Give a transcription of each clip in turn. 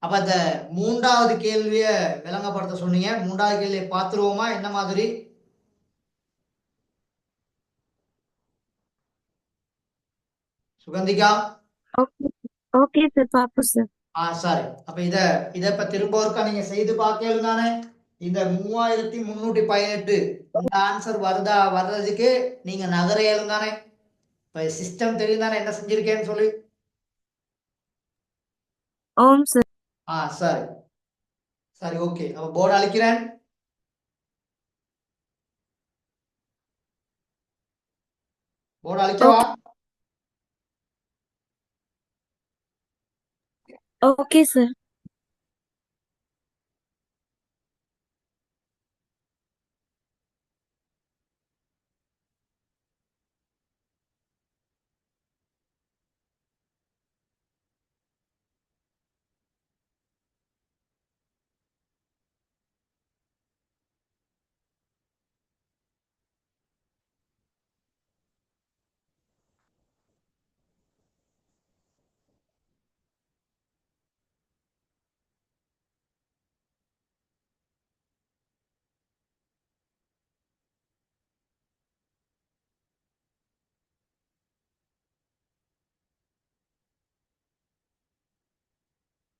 அப்ப அந்த மூன்றாவது கேள்விய விளங்கப்படுத்த சொன்னீங்க. மூன்றாவது கேள்வியை பார்த்துருவோமா? என்ன மாதிரி? சுகந்திகா. ஓகே. ஓகே சார், பாப்போம் சார். சரி. அப்ப இத இத இப்ப திரும்ப ஒருக்கா நீங்க செய்து பார்க்கலும் தானே. இந்த 3318 இந்த ஆன்சர் வருதா வர்றதுக்கு நீங்க நகர இயலும் தானே. இப்ப சிஸ்டம் தெரியும் தானே என்ன செஞ்சிருக்கேன்னு சொல்லி. ஓம் சார். சரி. சரி, ஓகே. அப்ப போர்டு அழிக்கிறேன். போர்டு அழிக்கவா? ஓகே. Okay sir.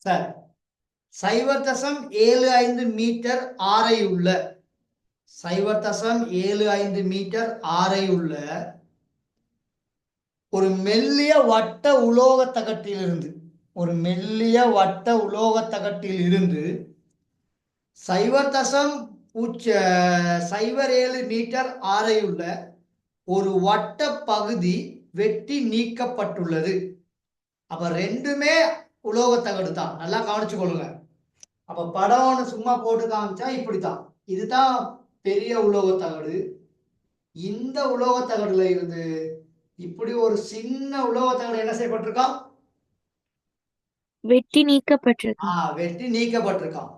சரி. 0.75 மீட்டர் ஆரையுள்ள 0.75 மீட்டர் ஆரையுள்ள ஒரு மெல்லிய வட்ட உலோக தகட்டிலிருந்து ஒரு மெல்லிய வட்ட உலோக தகட்டில் இருந்து 0.07 மீட்டர் ஆரையுள்ள ஒரு வட்ட பகுதி வெட்டி நீக்கப்பட்டுள்ளது. அப்ப ரெண்டுமே உலோக தகடு தான். நல்லா கவனிச்சு கொள்ளுங்க. அப்ப படம் சும்மா போட்டு காமிச்சா இப்படித்தான். இதுதான் பெரிய உலோக தகடு. இந்த உலோக தகடுல இருந்து இப்படி ஒரு சின்ன உலோக தகடு என்ன செய்யப்பட்டிருக்கான்? வெட்டி நீக்கப்பட்டிருக்கு. வெட்டி நீக்கப்பட்டிருக்கான்.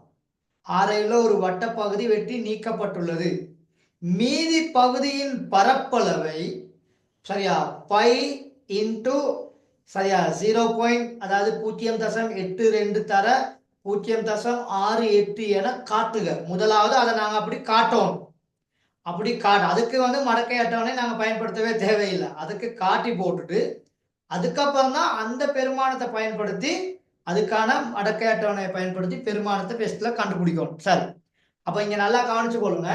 ஆரையுள்ள ஒரு வட்ட பகுதி வெட்டி நீக்கப்பட்டுள்ளது. மீதி பகுதியின் பரப்பளவை சரியா பை இன்டு சரியா 0. அதாவது 0.82 தர 0.68 என காட்டுக. முதலாவது அதை நாங்க அப்படி காட்டோம். அப்படி காட்டு அதுக்கு மடக்கை அட்டவணை நாங்க பயன்படுத்தவே தேவையில்லை. அதுக்கு காட்டி போட்டுட்டு அதுக்கப்புறம் தான் அந்த பெருமானத்தை பயன்படுத்தி அதுக்கான மடக்கை அட்டவணையை பயன்படுத்தி பெருமானத்தை பெஸ்ட்ல கண்டுபிடிக்கணும். சரி. அப்ப இங்க நல்லா கவனிச்சு கொள்ளுங்க.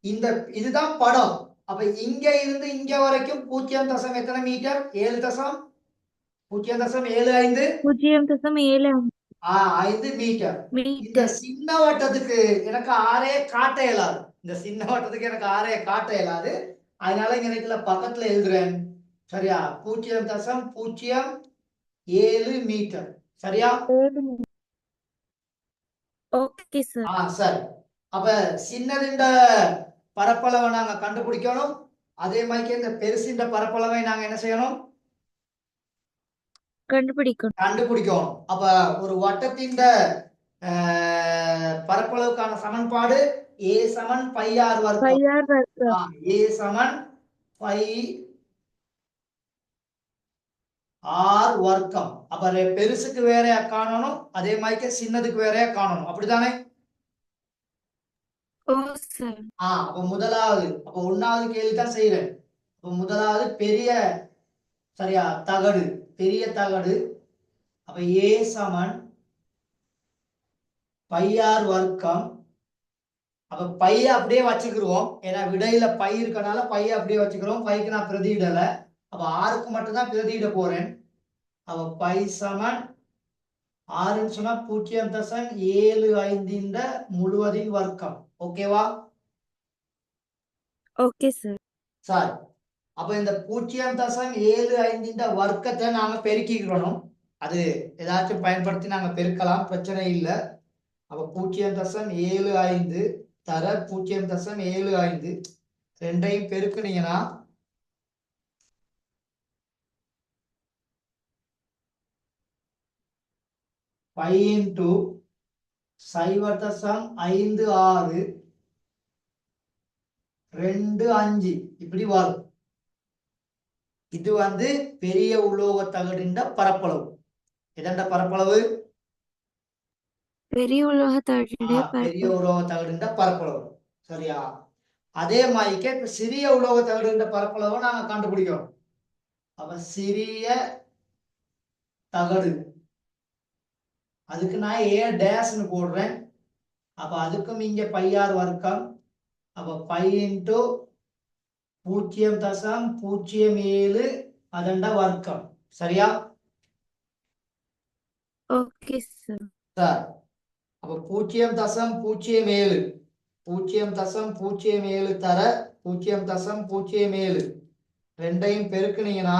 இந்த இதுதான் படம். அப்ப இங்க இருந்து இங்க வரைக்கும் 0. எத்தனை மீட்டர்? 0.75 0.75 5 மீட்டர். இந்த மீட்டர். சின்ன வட்டத்துக்கு எனக்கு ஆரே காட்ட இயலாது. இந்த சின்ன வட்டத்துக்கு எனக்கு ஆரே காட்ட இயலாது. அதனால இங்க இருக்குல்ல பக்கத்துல எழுதுறேன். சரியா? 0.07 மீட்டர். சரியா? Okay sir. சரி. அப்ப சின்னதுண்ட பரப்பளவை நாங்க கண்டுபிடிக்கணும். அதே மாதிரி இந்த பெருசிண்ட பரப்பளவை நாங்க என்ன செய்யணும்? கண்டுபிடிக்கணும். கண்டுபிடிக்கணும். அப்ப ஒரு வட்டத்தின் பரப்பளவுக்கான சமன்பாடு a சமன் பை ஆர் வர்க்கம். பையார் வர்க்கம். a சமன் பை ஆர் வர்க்கம். அப்ப பெருசுக்கு வேறையா காணணும், அதே மாதிரி சின்னதுக்கு வேறையா காணணும். அப்படித்தானே? ஓ சார். அப்ப முதலாவது அப்ப ஒன்னாவது கேள்வி தான் செய்யறேன். அப்ப முதலாவது பெரிய சரியா தகடு, பெரிய தகடு. அப்ப a சமன் பை ஆர் வர்க்கம். அப்ப பைய அப்படியே வச்சுக்கிருவோம். ஏன்னா விடையில பை இருக்கனால பைய அப்படியே வச்சுக்கிறோம். பைக்கு நான் பிரதியிடல. அப்ப ஆறுக்கு மட்டும் தான் பிரதியிட போறேன். அப்ப பை சமன் ஆறுன்னு சொன்னா 0.75 முழுவதின் வர்க்கம். ஓகேவா? Okay sir. சார். அப்ப இந்த 0.75 வர்க்கத்தை நாங்க பெருக்கிக்கிறோம். அது ஏதாச்சும் பயன்படுத்தி நாங்க பெருக்கலாம், பிரச்சனை இல்லை. அப்ப 0.75 தர 0.75 ரெண்டையும் பெருக்குனீங்கன்னா பை இன்டு 0.56 25 இப்படி வரும். இது பெரிய உலோக தகடின் பரப்பளவு. எதண்ட பரப்பளவு? பெரிய உலோக தகடுடைய பெரிய பரப்பளவு. உலோக தகடுன்ற பரப்பளவு. சரியா? அதே மாதிரிக்கே இப்ப சிறிய உலோக தகடுன்ற பரப்பளவை நாங்க கண்டுபிடிக்கிறோம். அப்ப சிறிய தகடு, அதுக்கு நான் ஏ டேஷ்னு போடுறேன். அப்ப அதுக்கும் இங்க பையார் வர்க்கம். அப்ப பை இன்ட்டு 0.07 அதண்டா வர்க்கம். சரியா ஓகே சார். சார்? அப்ப 0.07 0.07 தர 0.07 ரெண்டையும் பெருக்குனீங்கன்னா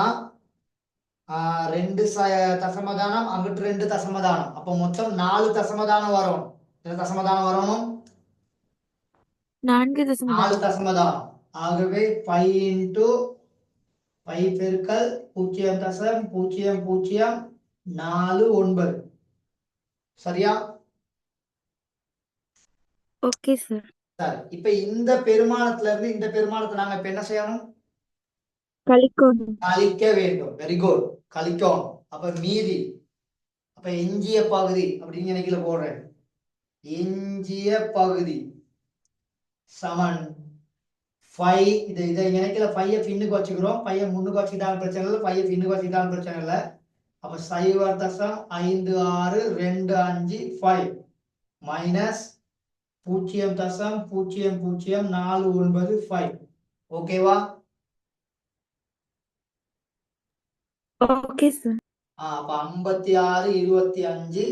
2 தசமதானம், அங்கிட்டு 2 தசமதானம். அப்ப மொத்தம் 4 தசமதானம் வரும். எத்தனை தசமதானம் வரணும்? 4 4 தசமதானம். தசமதானம். ஆகவே பை இன்ட்டு பை பெருக்கல் 0.0049. சரியா ஓகே சார். சார்? இப்ப இந்த பெருமானத்துல இருந்து இந்த பெருமானத்தை நாங்க இப்ப என்ன செய்யணும்? கழிக்கணும். கழிக்க வேண்டும். வெரி குட், கழிக்கணும். அப்ப மீதி, அப்ப எஞ்சிய பகுதி அப்படின்னு நினைக்கல போடுறேன். எஞ்சிய பகுதி சமன் 5. இதை நினைக்கல 5 பின்னுக்கு வச்சுக்கிறோம். 5 முன்னுக்கு வச்சுக்கிட்டாலும் பிரச்சனை இல்லை, 5 பின்னுக்கு வச்சுக்கிட்டாலும் பிரச்சனை இல்லை. அப்ப 0.2525 மைனஸ் 0.0049. ஓகேவா? Okay sir. அப்ப 5625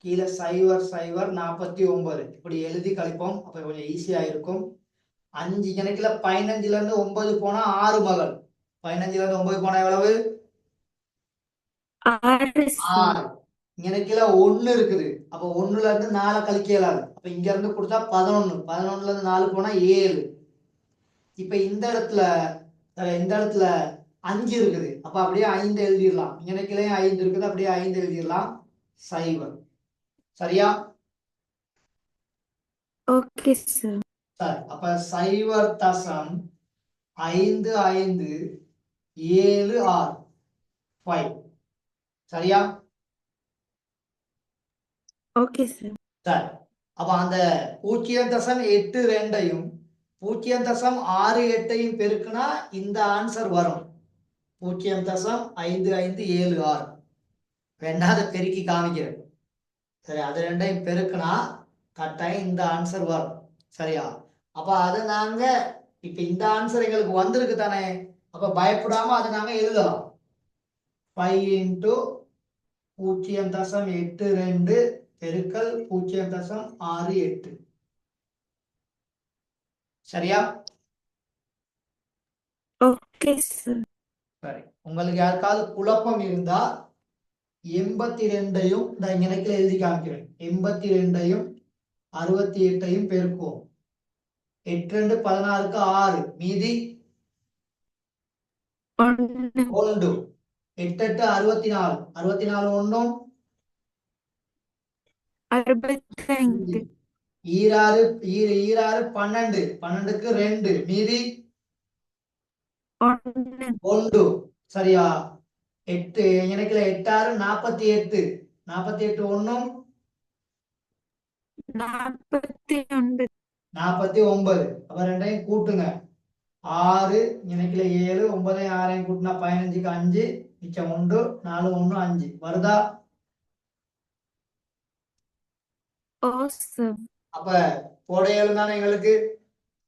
கீழே 0049 இப்படி எழுதி கழிப்போம். அப்ப கொஞ்சம் ஈஸியா இருக்கும். 5 கணக்குல 15ல இருந்து 9 போனா 6 மகள். 15ல இருந்து 9 போனா எவ்வளவு? 6 சார். 6. கணக்குல 1 இருக்குது. அப்ப 1ல இருந்து 4 கழிக்க இயலாது. அப்ப இங்க இருந்து கொடுத்தா 11. 11ல இருந்து 4 போனா 7. இப்ப இந்த இடத்துல 5 இருக்குது. அப்ப அப்படியே 5 எழுதிடலாம். கணக்குலயும் 5 இருக்குது, அப்படியே 5 எழுதிடலாம். 0. சரியா ஓகே சார். சார்? அப்ப 0.5576 சரியா ஓகே சார். சார்? அப்ப அந்த 0.82 0.68 பெருக்குனா இந்த ஆன்சர் வரும். 0.5576. வேணா அதை பெருக்கி காமிக்கிறேன். சரி, அது ரெண்டையும் பெருக்குனா கட்டாயம் இந்த ஆன்சர் வரும். சரியா? அப்ப அதை நாங்க இப்ப இந்த ஆன்சர் எங்களுக்கு வந்திருக்கு தானே. அப்ப பயப்படாம அதை நாங்க எழுதலாம். 5 இன்ட்டு 0.82 பெருக்கல் 0.68. சரியா? Okay sir. சரி, உங்களுக்கு யாருக்காவது குழப்பம் இருந்தா 82யும் இந்த இணைக்கில எழுதி காமிக்கிறேன். 82யும் 68யும் பெருக்குவோம். 8 2 16க்கு 6 மீதி 1 1. 8 8 64. 64 1 65 ஈராறு 12. 12க்கு 2 மீதி 1 1. சரியா? 8 எனக்குல 8 6 48. 48 1 49 49. அப்ப ரெண்டையும் கூட்டுங்க. 6 எனக்குல 7 9 6 கூட்டினா 15க்கு 5 மிச்சம் 1 4 1 5 வருதா? ஓ சார். அப்ப போட இயலும் தானே எங்களுக்கு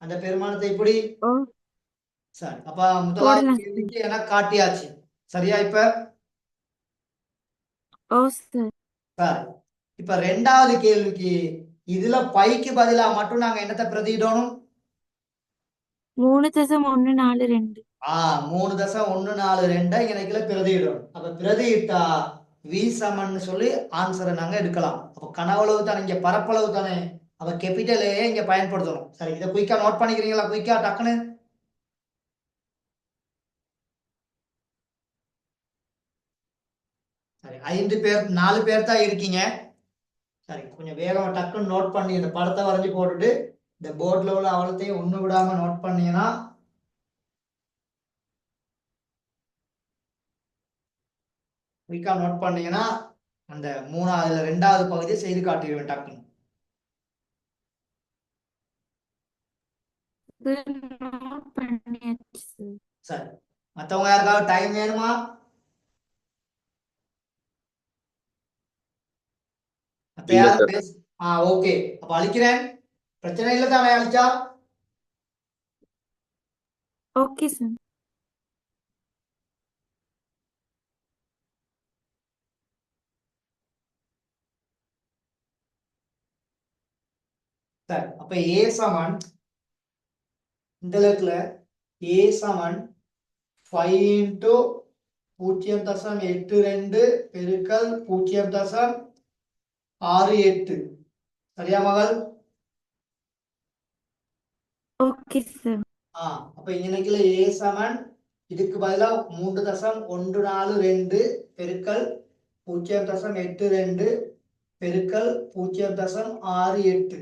அந்த பெருமானத்தை இப்படி. ஓ சரி, அப்ப முதலாவது போடலாம் சார். கேள்விக்கு எனக்கு காட்டியாச்சு. சரியா? இப்ப ஓ சார். சரி, இப்ப ரெண்டாவது கேள்விக்கு இதுல பைக்கு பதிலா மட்டும் நாங்க என்னத்தை பிரதியிடணும்? 3.142 3.142 எனக்குல பிரதியிடணும். அப்ப பிரதியிட்டா வி சமன்னு சொல்லி ஆன்சரை நாங்க எடுக்கலாம். அப்ப கனவளவு தானே, இங்க பரப்பளவு தானே. அப்ப கேபிட்டல் ஏ இங்க பயன்படுத்தணும். சரி, இதை குயிக்கா நோட் பண்ணிக்கிறீங்களா? குயிக்கா டக்குன்னு. சரி, 5 பேர் 4 பேர் தான் இருக்கீங்க. சரி, கொஞ்சம் வேகமா டக்குன்னு நோட் பண்ணி இந்த படத்தை வரைஞ்சி போட்டுட்டு இந்த போர்டில் உள்ள அவலத்தையும் ஒண்ணு விடாம நோட் பண்ணீங்கன்னா குயிக்கா நோட் பண்ணீங்கன்னா அந்த மூணாவதுல ரெண்டாவது பகுதியை செய்து காட்டிடுவேன் டக்குன்னு. நோட் பண்ணியாச்சு சார். சரி, மற்றவங்க யாருக்காவது டைம் வேணுமா? மற்ற இல்ல யாரும் சார். ஓகே, அப்ப அழிக்கிறேன். பிரச்சனை இல்லை தானே அழிச்சா? Okay sir. சரி, அப்ப ஏ சமன் இந்த இடத்துல ஏ சமன் 5 இன்டூ 0.82 பெருக்கல் 0.68. சரியா மகள்? Okay sir. அப்ப இன்னைக்குல ஏ சமன் இதுக்கு பதிலா 3.142 பெருக்கல் 0.82 பெருக்கல் 0.68.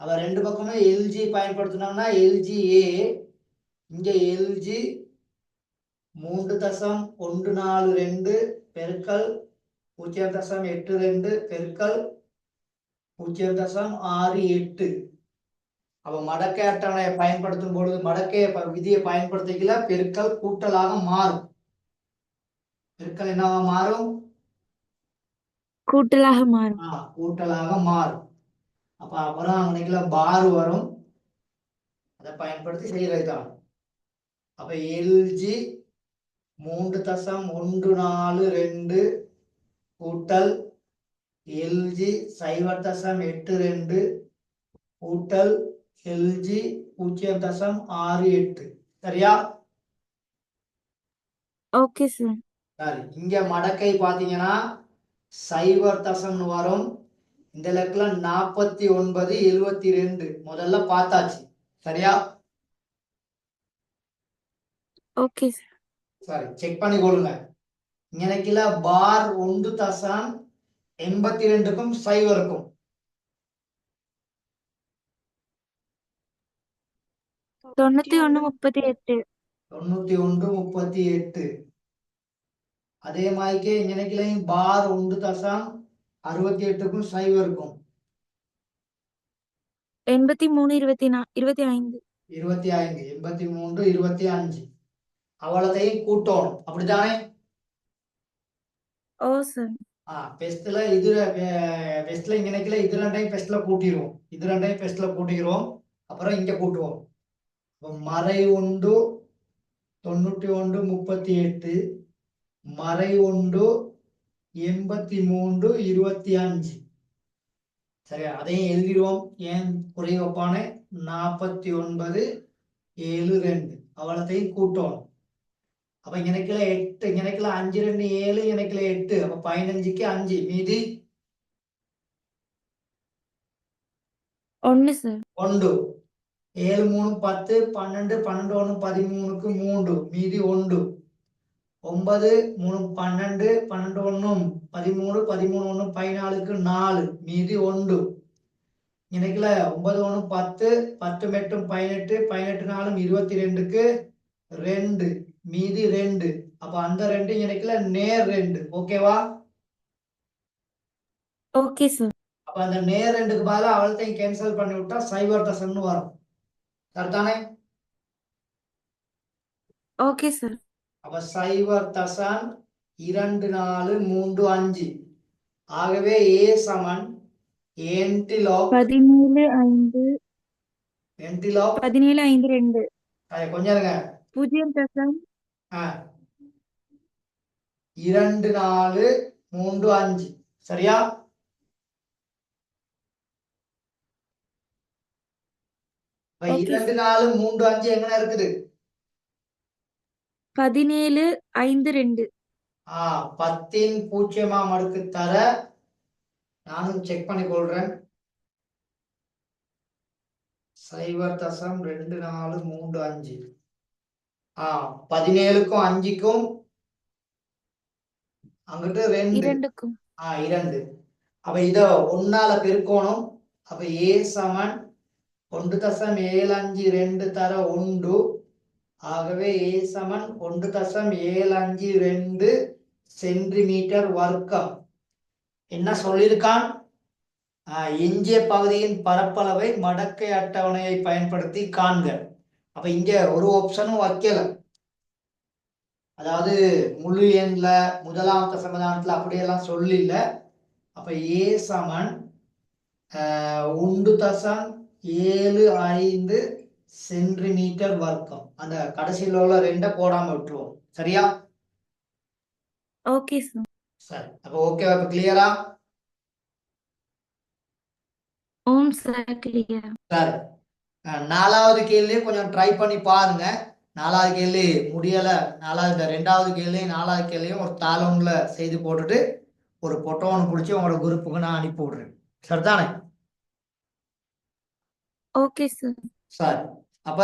அவ ரெண்டு பக்கமே எல்ஜி பயன்படுத்தினோம்னா எல்ஜி ஏ, இங்க எல்ஜி 3.142 பெருக்கல் 0.82 பெருக்கல் 0.68. அவ மடக்கை அட்டவணையை பயன்படுத்தும் பொழுது மடக்கை விதியை பயன்படுத்திக்கல பெருக்கல் கூட்டலாக மாறும். பெருக்கல் என்னவா மாறும்? கூட்டலாக மாறும். கூட்டலாக மாறும். அப்ப அப்புறம் அன்னைக்குல பார் வரும், அதை பயன்படுத்தி செய்யறதுதான். அப்ப எல்ஜி 3.142 கூட்டல் எல்ஜி 0.82 கூட்டல் எல்ஜி 0.68. சரியா? Okay sir. சரி, இங்க மடக்கை பாத்தீங்கன்னா 0 வரும். இந்த இலக்குல 49.72 முதல்ல பார்த்தாச்சு. சரியா? Okay sir. சரி, செக் பண்ணி கொள்ளுங்க. இங்கனக்குல பார் 1.82க்கும் 0 இருக்கும். 91.38. 91.38. அதே மாதிரிக்கே இங்கனக்குலையும் பார் 1.68க்கும் 0 இருக்கும். 83.25. 25, 83, 25. அவ்வளோத்தையும் கூட்டணும், அப்படித்தானே? ஓ சார். பெஸ்ட்ல இது பெஸ்ட்ல இங்க நினைக்கல, இது ரெண்டையும் பெஸ்ட்ல கூட்டிடுவோம். இது ரெண்டையும் பெஸ்ட்ல கூட்டிக்கிறோம், அப்புறம் இங்க கூட்டுவோம். மறை உண்டு 91.38 மறை உண்டு 83.25. சரியா? அதையும் எழுதிடுவோம். ஏன் குறை வைப்பான 49.72 அவ்வளோத்தையும் கூட்டணும். அப்ப இங்கனைக்குல 8, இங்கனைக்குல 5 2 7, இங்கனைக்குல 8. அப்ப 15க்கு 5 மீதி 1 சார். 1. 7 3 10, 12, 12 1 13க்கு 3 மீதி 1. 9 3 12, 12 1 13, 13 1 14க்கு 4 மீதி 1. இங்கனைக்குல 9 1 10, 10 8 18, 18 4 22க்கு 2 மீதி 2. அப்ப அந்த 2 இங்கனைக்குல நேர் 2. ஓகேவா? Okay sir. அப்ப அந்த நேர் 2க்கு பதிலா அவளத்தையும் கேன்சல் பண்ணி விட்டா 0.0 வரும். சரிதானே? Okay sir. அப்ப 0.2435. ஆகவே ஏ சமன் என்டிலாக் 17.5. 2 கொஞ்சம் இருங்க. 2435. சரியா? இப்ப ஓகே சார். 2435 எங்க இருக்குது? 17.52. 10ன் 0ஆம் அடுக்கு தர நானும் செக் பண்ணி கொள்றேன். 0.2435. 17க்கும் 5க்கும் அங்கிட்டு 2. 2க்கும் 2. அப்ப இத 1ஆல பெருக்கணும். அப்ப ஏ சமன் 1.752 தர 1. ஆகவே ஏ சமன் 1.752 சென்டிமீட்டர் வர்க்கம். என்ன சொல்லியிருக்கான்? எஞ்சிய பகுதியின் பரப்பளவை மடக்கை அட்டவணையை பயன்படுத்தி காண்க. அப்ப இங்க ஒரு ஆப்ஷனும் வைக்கல. அதாவது முழு எண்ல முதலாம் சமதானத்துல அப்படியெல்லாம் சொல்லல. அப்ப ஏ சமன் 1.75 சென்டிமீட்டர் வர்க்கம். அந்த கடைசியில் உள்ள 2 போடாம விட்டுருவோம். சரியா? Okay sir. சரி, அப்ப ஓகேவா? இப்ப கிளியரா? ஓம் சார் கிளியர். சரி, 4வது கேள்வியும் கொஞ்சம் ட்ரை பண்ணி பாருங்க. 4வது கேள்வி முடியல. 2வது கேள்வியும் 4வது கேள்வியும் ஒரு தாளம்ல செய்து போட்டுட்டு ஒரு பொட்டோ ஒன்று பிடிச்சி உங்களோட குரூப்புக்கு நான் அனுப்பி விடுறேன். சரிதானே? Okay sir. சரி, அப்ப